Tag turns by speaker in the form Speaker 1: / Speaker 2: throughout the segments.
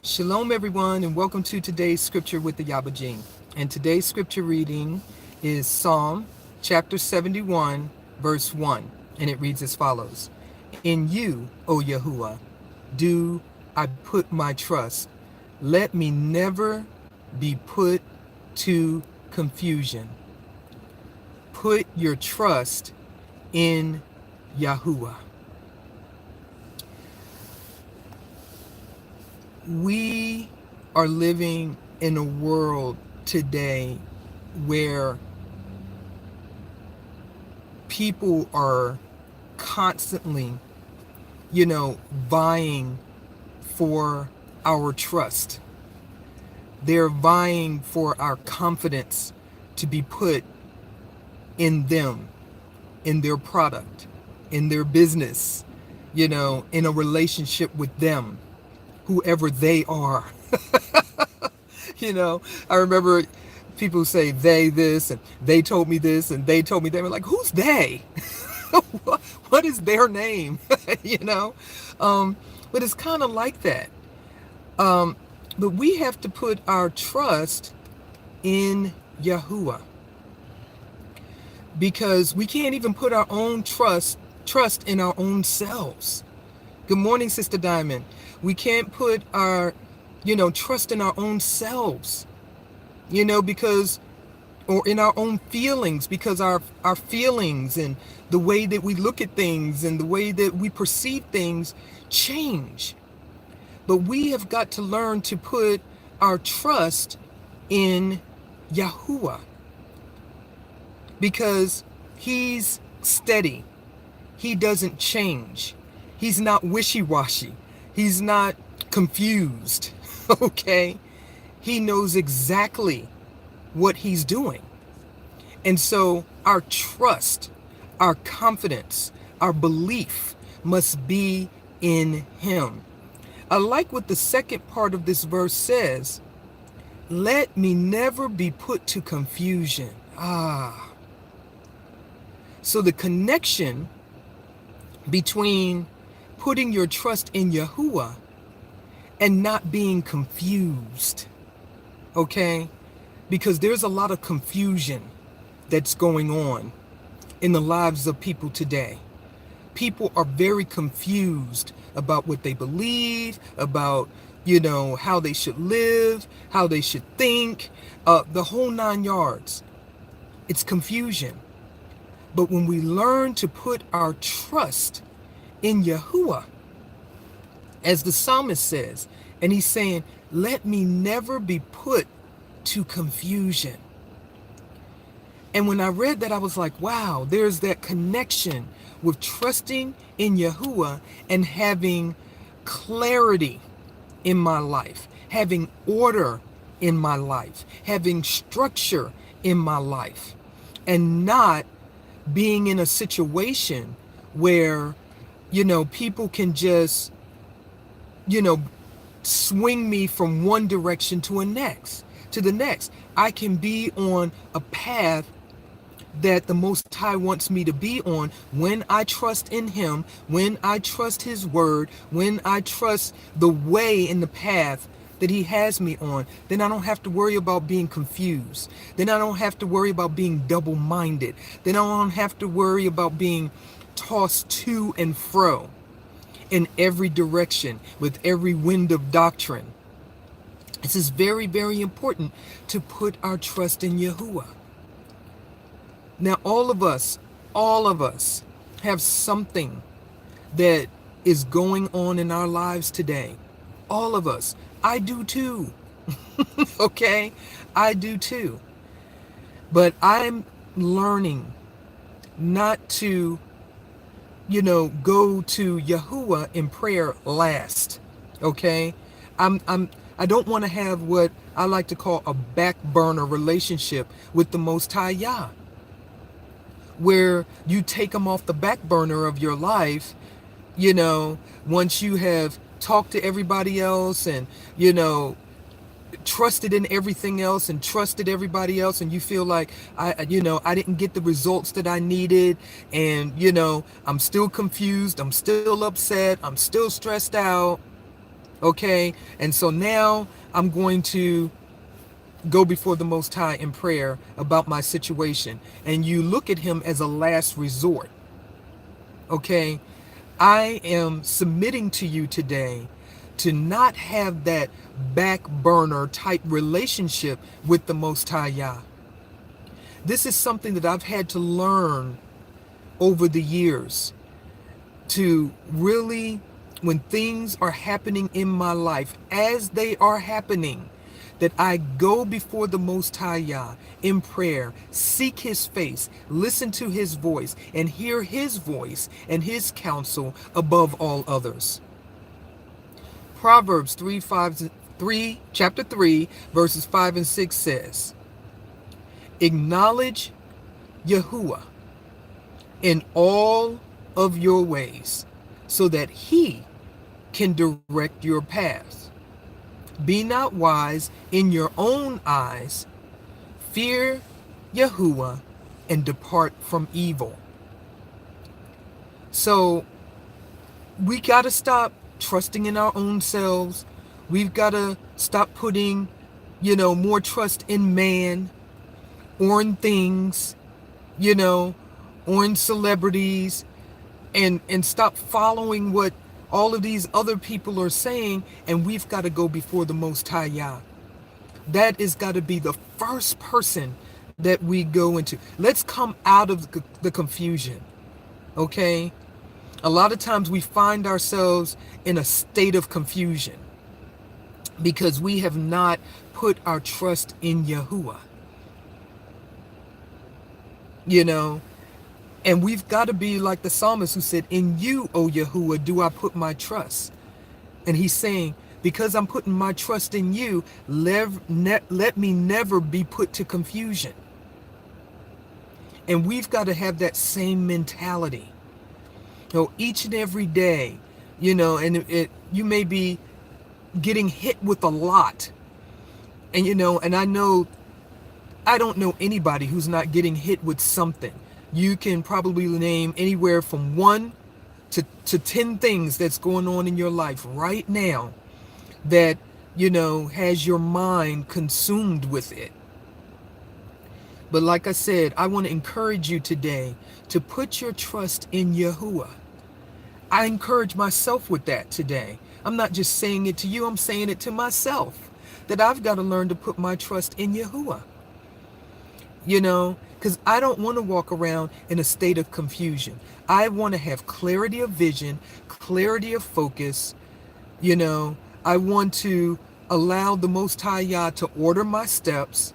Speaker 1: Shalom, everyone, and welcome to today's scripture with the Ayaba. And today's scripture reading is Psalm chapter 71, verse 1, and it reads as follows: In you, O Yahuah, do I put my trust. Let me never be put to confusion. Put your trust in Yahuah. We are living in a world today where people are constantly, vying for our trust. They're vying for our confidence to be put in them, in their product, in their business, in a relationship with them, whoever they are. I remember people say they this and they told me this and they told me that. I'm like, who's they? What is their name? But it's kind of like that. But we have to put our trust in Yahuah, because we can't even put our own trust in our own selves. Good morning, Sister Diamond. We can't put our, trust in our own selves, because, or in our own feelings, because our feelings and the way that we look at things and the way that we perceive things change. But we have got to learn to put our trust in Yahuah, because he's steady. He doesn't change. He's not wishy-washy. He's not confused, okay? He knows exactly what he's doing. And so our trust, our confidence, our belief must be in him. I like what the second part of this verse says: let me never be put to confusion. So the connection between putting your trust in Yahuah and not being confused, okay? Because there's a lot of confusion that's going on in the lives of people today. People are very confused about what they believe, about, how they should live, how they should think, the whole 9 yards. It's confusion. But when we learn to put our trust in Yahuah, as the psalmist says, and he's saying, let me never be put to confusion. And when I read that, I was like, wow, there's that connection with trusting in Yahuah and having clarity in my life, having order in my life, having structure in my life, and not being in a situation where, people can just, swing me from one direction to the next. I can be on a path that the Most High wants me to be on when I trust in him, when I trust his word, when I trust the way and the path that he has me on. Then I don't have to worry about being confused. Then I don't have to worry about being double-minded. Then I don't have to worry about being tossed to and fro in every direction with every wind of doctrine. This is very, very important, to put our trust in Yahuah. Now, all of us have something that is going on in our lives today. All of us. I do too. Okay? I do too. But I'm learning not to, go to Yahuah in prayer last. Okay? I don't want to have what I like to call a back burner relationship with the Most High Yah, where you take him off the back burner of your life, once you have talked to everybody else and, trusted in everything else and trusted everybody else, and you feel like I didn't get the results that I needed, and I'm still confused, I'm still upset, I'm still stressed out. Okay? And so now I'm going to go before the Most High in prayer about my situation. And you look at him as a last resort. Okay? I am submitting to you today to not have that back burner type relationship with the Most High Yah. This is something that I've had to learn over the years, to really, when things are happening in my life, as they are happening, that I go before the Most High Yah in prayer, seek his face, listen to his voice, and hear his voice and his counsel above all others. Proverbs chapter 3, verses 5 and 6 says, acknowledge Yahuah in all of your ways, so that he can direct your paths. Be not wise in your own eyes. Fear Yahuah and depart from evil. So we got to stop trusting in our own selves. We've got to stop putting, more trust in man or in things, or in celebrities, and stop following what all of these other people are saying, and we've got to go before the Most High Yah. That is got to be the first person that we go into. Let's come out of the confusion, okay? A lot of times we find ourselves in a state of confusion because we have not put our trust in Yahuah, And we've got to be like the psalmist who said, in you, O Yahuah, do I put my trust. And he's saying, because I'm putting my trust in you, let me never be put to confusion. And we've got to have that same mentality. Each and every day, and you may be getting hit with a lot. And, and I don't know anybody who's not getting hit with something. You can probably name anywhere from 1 to 10 things that's going on in your life right now that, has your mind consumed with it. But like I said, I want to encourage you today to put your trust in Yahuah. I encourage myself with that today. I'm not just saying it to you, I'm saying it to myself, that I've got to learn to put my trust in Yahuah. Because I don't want to walk around in a state of confusion. I want to have clarity of vision, clarity of focus. I want to allow the Most High Yah to order my steps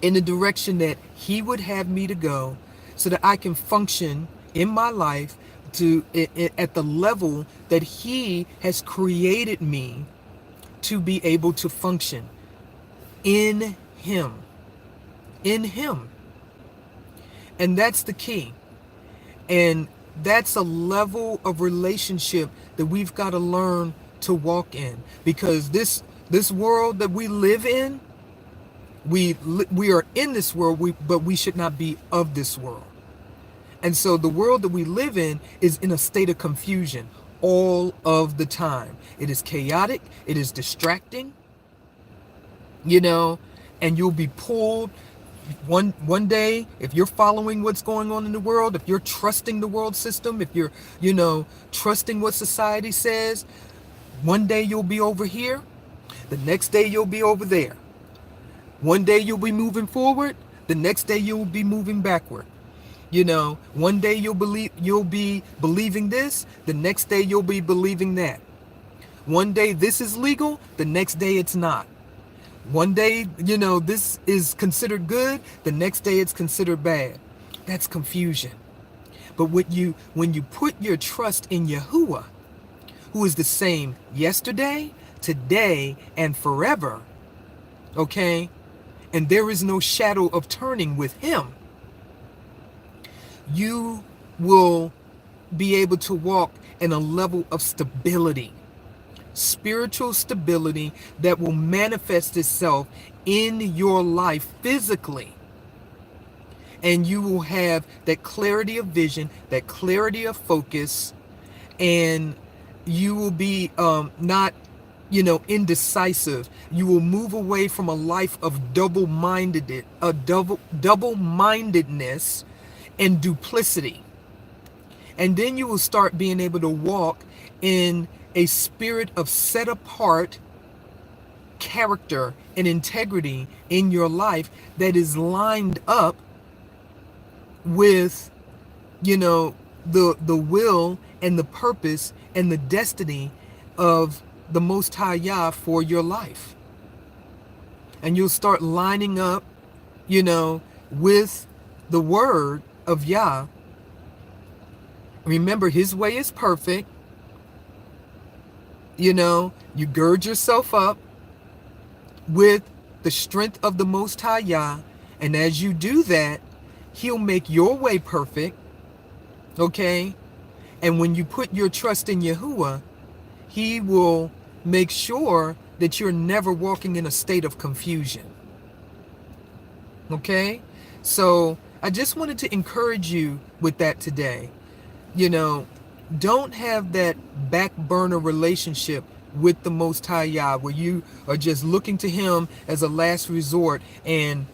Speaker 1: in the direction that he would have me to go, so that I can function in my life at the level that he has created me to be able to function in him. In him. And that's the key. And that's a level of relationship that we've got to learn to walk in, because this world that we live in, we are in this world, but we should not be of this world. And so the world that we live in is in a state of confusion all of the time. It is chaotic, it is distracting, and you'll be pulled one day, if you're following what's going on in the world, if you're trusting the world system, if you're, trusting what society says, one day you'll be over here, the next day you'll be over there. One day you'll be moving forward, the next day you'll be moving backward. One day you'll be believing this, the next day you'll be believing that. One day this is legal, the next day it's not. One day, this is considered good, the next day it's considered bad. That's confusion. But when you put your trust in Yahuah, who is the same yesterday, today, and forever, okay, and there is no shadow of turning with him, you will be able to walk in a level of stability. Spiritual stability that will manifest itself in your life physically. And you will have that clarity of vision, that clarity of focus, and You will be not, indecisive. You will move away from a life of double-mindedness and duplicity. And then you will start being able to walk in a spirit of set apart character and integrity in your life that is lined up with, the will and the purpose and the destiny of the Most High Yah for your life. And you'll start lining up, with the word of Yah. Remember, his way is perfect. You gird yourself up with the strength of the Most High Yah. And as you do that, he'll make your way perfect. Okay? And when you put your trust in Yahuah, he will make sure that you're never walking in a state of confusion. Okay? So I just wanted to encourage you with that today. Don't have that back burner relationship with the Most High Yah where you are just looking to him as a last resort and,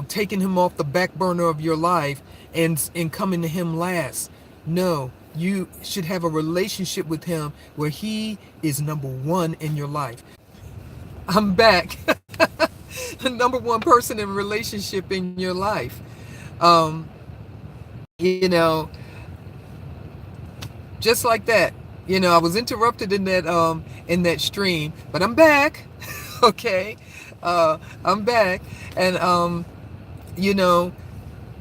Speaker 1: taking him off the back burner of your life and coming to him last. No, you should have a relationship with him where he is number one in your life. I'm back. The number one person in relationship in your life. You know, just like that. I was interrupted in that stream, but I'm back. Okay. I'm back. And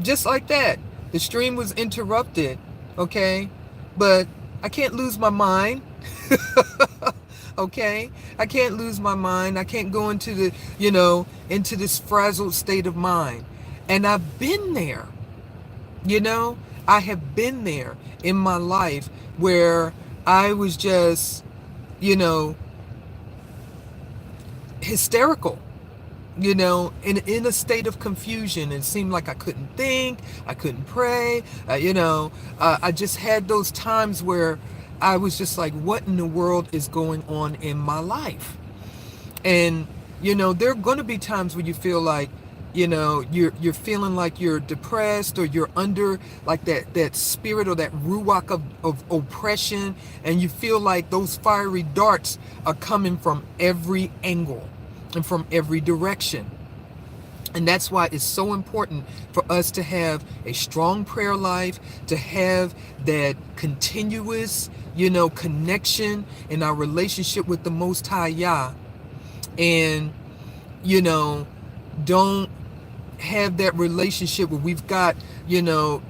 Speaker 1: just like that. The stream was interrupted. Okay. But I can't lose my mind. Okay. I can't lose my mind. I can't go into into this frazzled state of mind. And I've been there. I have been there in my life where I was just, hysterical, in a state of confusion. It seemed like I couldn't think, I couldn't pray, I just had those times where I was just like, what in the world is going on in my life? And, there are going to be times where you feel like, you're feeling like you're depressed or you're under like that spirit or that ruach of oppression, and you feel like those fiery darts are coming from every angle and from every direction. And that's why it's so important for us to have a strong prayer life, to have that continuous, connection in our relationship with the Most High Yah. And, don't have that relationship where we've got, Yahuah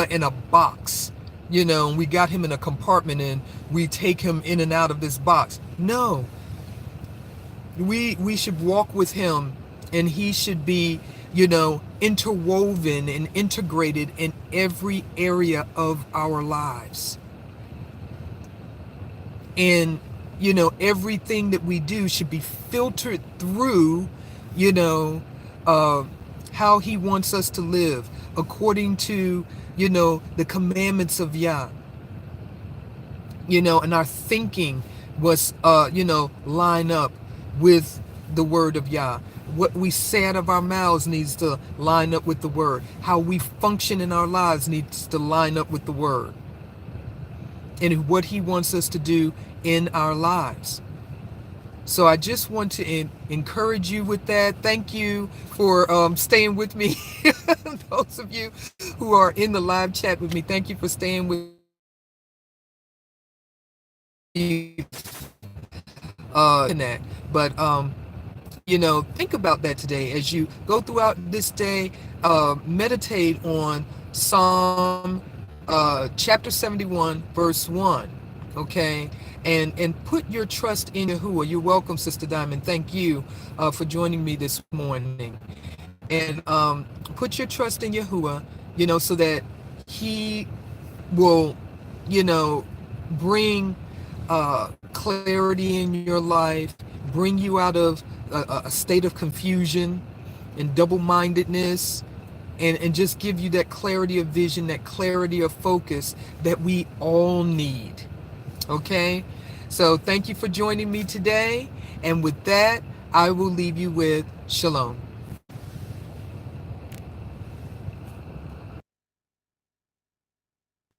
Speaker 1: in a box, and we got him in a compartment and we take him in and out of this box. No. We should walk with him, and he should be, interwoven and integrated in every area of our lives. And, everything that we do should be filtered through, how he wants us to live according to, the commandments of Yah. And our thinking was, line up with the word of Yah. What we say out of our mouths needs to line up with the word. How we function in our lives needs to line up with the word. And what he wants us to do in our lives. So I just want to encourage you with that. Thank you for staying with me. Those of you who are in the live chat with me, thank you for staying with me. But think about that today as you go throughout this day. Meditate on Psalm chapter 71, verse 1. Okay, and put your trust in Yahuah. You're welcome, Sister Diamond. Thank you for joining me this morning. And put your trust in Yahuah, so that he will, bring clarity in your life, bring you out of a state of confusion and double-mindedness, and just give you that clarity of vision, that clarity of focus that we all need. Okay? So thank you for joining me today. And with that, I will leave you with shalom.